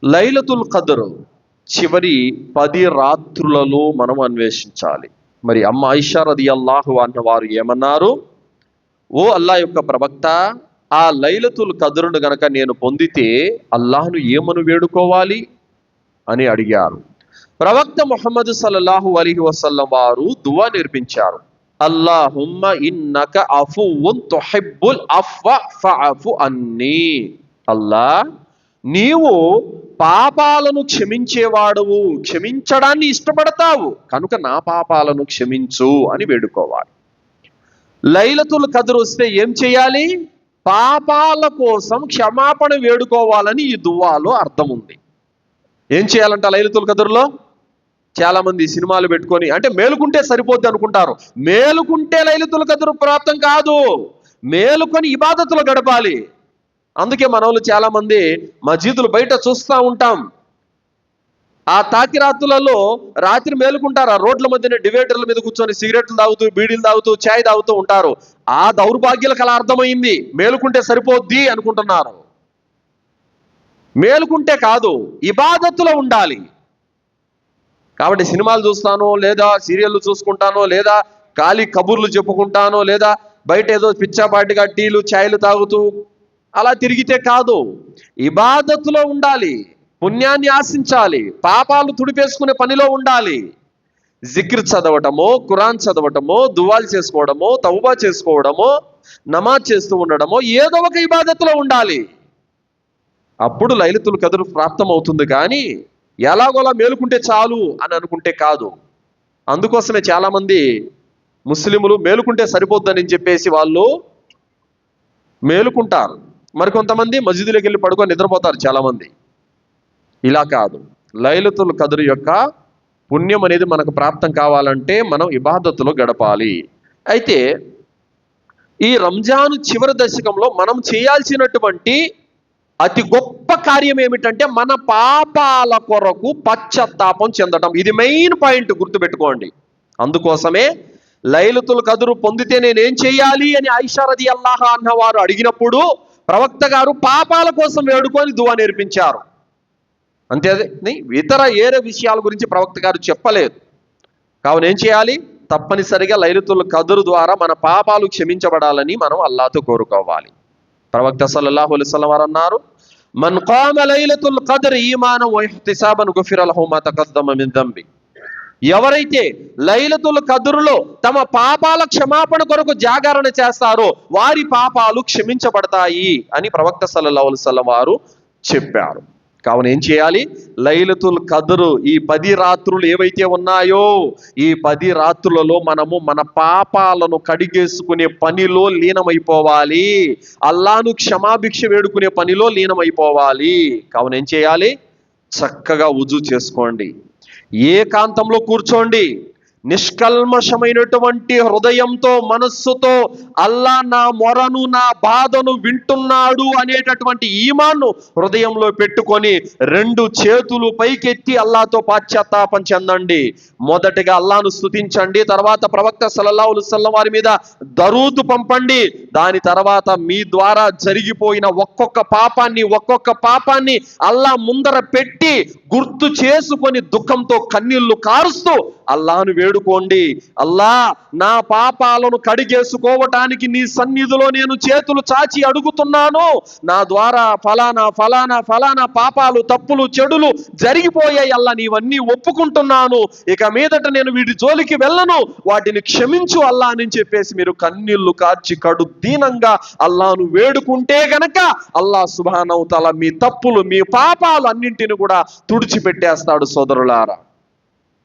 లైలతుల్ ఖద్ర్ చివరి 10 రాత్రులలో మనం అన్వేషించాలి. మరి అమ్మ ఆయిషా రదియల్లాహు అన్హా వారు ఏమన్నారు? ఓ అల్లా యొక్క ప్రవక్త, ఆ లైలతుల్ ఖద్రును గనక నేను పొందితే అల్లాహ్ను ఏమను వేడుకోవాలి అని అడిగారు. ప్రవక్త ముహమ్మద్ సల్లల్లాహు అలైహి వసల్లం వారు దువా నేర్పించారు. అల్లాహుమ్మ ఇన్నక అఫువ్వున్ తుహిబ్బుల్ అఫ్వ ఫఅఫు అన్నీ. అల్లా, నీవు పాపాలను క్షమించేవాడువు, క్షమించడాన్ని ఇష్టపడతావు కనుక నా పాపాలను క్షమించు అని వేడుకోవాలి. లైలతుల్ ఖద్ర్ వస్తే ఏం చేయాలి? పాపాల కోసం క్షమాపణ వేడుకోవాలని ఈ దువాలో అర్థం ఉంది. ఏం చేయాలంట లైలతుల్ ఖద్ర్లో? చాలా మంది సినిమాలు పెట్టుకొని అంటే మేలుకుంటే సరిపోద్ది అనుకుంటారు. మేలుకుంటే లైలతుల్ ఖద్ర్ ప్రాప్తం కాదు, మేలుకొని ఇబాదతులు గడపాలి. అందుకే మనోళ్ళు చాలా మంది మస్జిదులు బయట చూస్తూ ఉంటాం. ఆ తాకిరాత్రులలో రాత్రి మేలుకుంటారు, ఆ రోడ్ల మధ్యన డివైడర్ల మీద కూర్చొని సిగరెట్లు తాగుతూ, బీడీలు తాగుతూ, ఛాయ్ తాగుతూ ఉంటారు. ఆ దౌర్భాగ్యాలకు అలా అర్థమైంది, మేలుకుంటే సరిపోద్ది అనుకుంటున్నారు. మేలుకుంటే కాదు, ఇబాదత్తులో ఉండాలి. కాబట్టి సినిమాలు చూస్తానో, లేదా సీరియళ్ళు చూసుకుంటానో, లేదా ఖాళీ కబుర్లు చెప్పుకుంటానో, లేదా బయట ఏదో పిచ్చాపాటిగా టీలు ఛాయలు తాగుతూ అలా తిరిగితే కాదు, ఇబాదత్తులో ఉండాలి, పుణ్యాన్ని ఆశించాలి, పాపాలు తుడిపేసుకునే పనిలో ఉండాలి. జిక్ర్ చదవటమో, ఖురాన్ చదవటమో, దువాలు చేసుకోవడమో, తౌబా చేసుకోవడమో, నమాజ్ చేస్తూ ఉండడమో ఏదో ఒక ఇబాదత్తులో ఉండాలి. అప్పుడు లైలతుల్ ఖద్ర్ ప్రాప్తం అవుతుంది. కానీ ఎలాగోలా మేలుకుంటే చాలు అని అనుకుంటే కాదు. అందుకోసమే చాలామంది ముస్లింలు మేలుకుంటే సరిపోద్దని చెప్పేసి వాళ్ళు మేలుకుంటారు. మరికొంతమంది మస్జిదులోకి వెళ్ళి పడుకొని నిద్రపోతారు చాలామంది. ఇలా కాదు, లైలతుల్ ఖద్ర్ యొక్క పుణ్యం అనేది మనకు ప్రాప్తం కావాలంటే మనం ఇబాదత్తులో గడపాలి. అయితే ఈ రంజాన్ చివరి దశకంలో మనం చేయాల్సినటువంటి అతి గొప్ప కార్యం ఏమిటంటే మన పాపాల కొరకు పశ్చాత్తాపం చెందడం. ఇది మెయిన్ పాయింట్, గుర్తుపెట్టుకోండి. అందుకోసమే లైలతుల్ ఖద్ర్ పొందితే నేనేం చేయాలి అని ఆయిషా రదియల్లాహు అన్హా వారు అడిగినప్పుడు ప్రవక్త గారు పాపాల కోసం వేడుకొని దువా నేర్పించారు. అంతే, ఇతర ఏరే విషయాల గురించి ప్రవక్త గారు చెప్పలేదు. కావున ఏం చేయాలి? తప్పనిసరిగా లైలతుల్ ఖద్ర్ ద్వారా మన పాపాలు క్షమించబడాలని మనం అల్లాహ్తో కోరుకోవాలి. ప్రవక్త సల్లల్లాహు అలైహి వసల్లం వారు అన్నారు, మన్ ఖామ లైలతుల్ ఖద్ర్ ఈమానం వ ఇహ్తిసాబన్ గుఫిర లహు మా తఖద్దమ మిన్ దంబి. ఎవరైతే లైలతుల్ ఖద్రులో తమ పాపాల క్షమాపణ కొరకు జాగరణ చేస్తారో వారి పాపాలు క్షమించబడతాయి అని ప్రవక్త సల్లల్లాహు అలైహి వసల్లం వారు చెప్పారు. కావున ఏం చేయాలి? లైలతుల్ ఖద్ర్ ఈ 10 రాత్రులు ఏవైతే ఉన్నాయో ఈ 10 రాత్రులలో మనము మన పాపాలను కడిగేసుకునే పనిలో లీనమైపోవాలి. అల్లాను క్షమాభిక్ష వేడుకునే పనిలో లీనమైపోవాలి. కావున ఏం చేయాలి? చక్కగా వుజూ చేసుకోండి, ఏకాంతంలో కూర్చోండి, నిష్కల్మషమైనటువంటి హృదయంతో, మనస్సుతో అల్లా నా మొరను, నా బాధను వింటున్నాడు అనేటటువంటి ఈమాన్ను హృదయంలో పెట్టుకొని 2 చేతులు పైకెత్తి అల్లాతో పశ్చాత్తాపం చెందండి. మొదటిగా అల్లాను స్తుతించండి, తర్వాత ప్రవక్త సల్లల్లాహు అలైహి వసల్లం వారి మీద దరూద్ పంపండి. దాని తర్వాత మీ ద్వారా జరిగిపోయిన ఒక్కొక్క పాపాన్ని అల్లా ముందర పెట్టి గుర్తు చేసుకొని దుఃఖంతో కన్నీళ్లు కారుస్తూ అల్లాహ్ను వేడుకోండి. అల్లా, నా పాపాలను కడిగేసుకోవటానికి నీ సన్నిధిలో నేను చేతులు చాచి అడుగుతున్నాను. నా ద్వారా ఫలానా ఫలానా ఫలానా పాపాలు, తప్పులు, చెడులు జరిగిపోయాయి అల్లా, నీవన్నీ ఒప్పుకుంటున్నాను. ఇక మీదట నేను వీటి జోలికి వెళ్ళను, వాటిని క్షమించు అల్లా అని చెప్పేసి మీరు కన్నీళ్లు కార్చి కడు దీనంగా అల్లాను వేడుకుంటే గనక అల్లా సుబ్హానహు తఆలా మీ తప్పులు, మీ పాపాలు అన్నింటిని కూడా తుడిచిపెట్టేస్తాడు. సోదరులారా,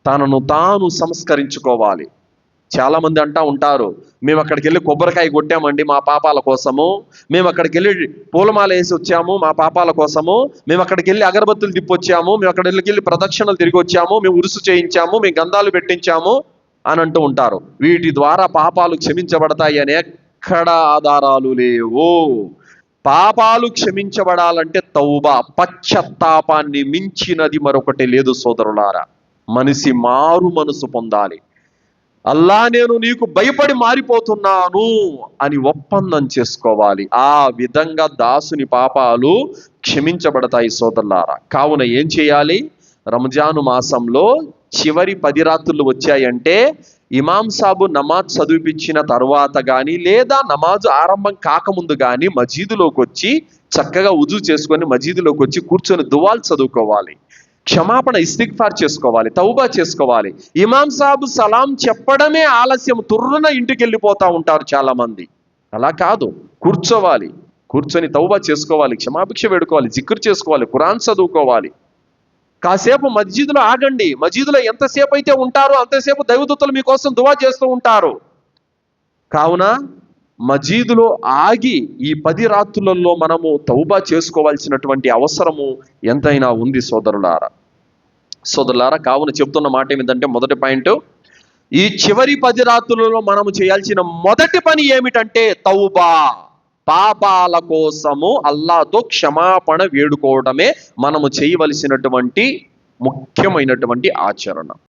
తనను తాను సంస్కరించుకోవాలి. చాలా మంది అంటా ఉంటారు, మేము అక్కడికి వెళ్ళి కొబ్బరికాయ కొట్టామండి మా పాపాల కోసము, మేము అక్కడికి వెళ్ళి పూలమాల వేసి వచ్చాము మా పాపాల కోసము, మేము అక్కడికి వెళ్ళి అగరబత్తులు తిప్పొచ్చాము, మేము అక్కడికి వెళ్ళి ప్రదక్షిణలు తిరిగి వచ్చాము, మేము ఉరుసు చేయించాము, మేము గంధాలు పెట్టించాము అని అంటూ ఉంటారు. వీటి ద్వారా పాపాలు క్షమించబడతాయి అని ఎక్కడ ఆధారాలు లేవు. పాపాలు క్షమించబడాలంటే తౌబా, పశ్చాత్తాపాన్ని మించినది మరొకటి లేదు. సోదరులారా, మనిషి మారు మనసు పొందాలి. అల్లా నేను నీకు భయపడి మారిపోతున్నాను అని ఒప్పందం చేసుకోవాలి. ఆ విధంగా దాసుని పాపాలు క్షమించబడతాయి సోదరులారా. కావున ఏం చేయాలి? రంజాను మాసంలో చివరి 10 రాత్రులు వచ్చాయంటే ఇమాం సాబు నమాజ్ చదివిపించిన తర్వాత కానీ లేదా నమాజు ఆరంభం కాకముందు కానీ మజీదులోకి వచ్చి చక్కగా ఉజు చేసుకొని మజీదులోకి వచ్చి కూర్చొని దువాలు చదువుకోవాలి, క్షమాపణ ఇస్తిగ్ఫార్ చేసుకోవాలి, తౌబా చేసుకోవాలి. ఇమాం సాబు సలాం చెప్పడమే ఆలస్యం, తుర్రున ఇంటికి వెళ్ళిపోతా ఉంటారు చాలా మంది. అలా కాదు, కూర్చోవాలి, కూర్చొని తౌబా చేసుకోవాలి, క్షమాభిక్ష వేడుకోవాలి, జిక్ర్ చేసుకోవాలి, ఖురాన్ చదువుకోవాలి. కాసేపు మస్జిద్లో ఆగండి. మస్జిద్లో ఎంతసేపు అయితే ఉంటారో అంతసేపు దైవదూతలు మీకోసం దువా చేస్తూ ఉంటారు. కావున మజీదులో ఆగి ఈ 10 రాత్రులలో మనము తౌబా చేసుకోవాల్సినటువంటి అవసరము ఎంతైనా ఉంది సోదరులారా. కావున చెప్తున్న మాట ఏమిటంటే, మొదటి పాయింట్, ఈ చివరి 10 రాత్రులలో మనము చేయాల్సిన మొదటి పని ఏమిటంటే తౌబా. పాపాల కోసము అల్లాతో క్షమాపణ వేడుకోవడమే మనము చేయవలసినటువంటి ముఖ్యమైనటువంటి ఆచరణ.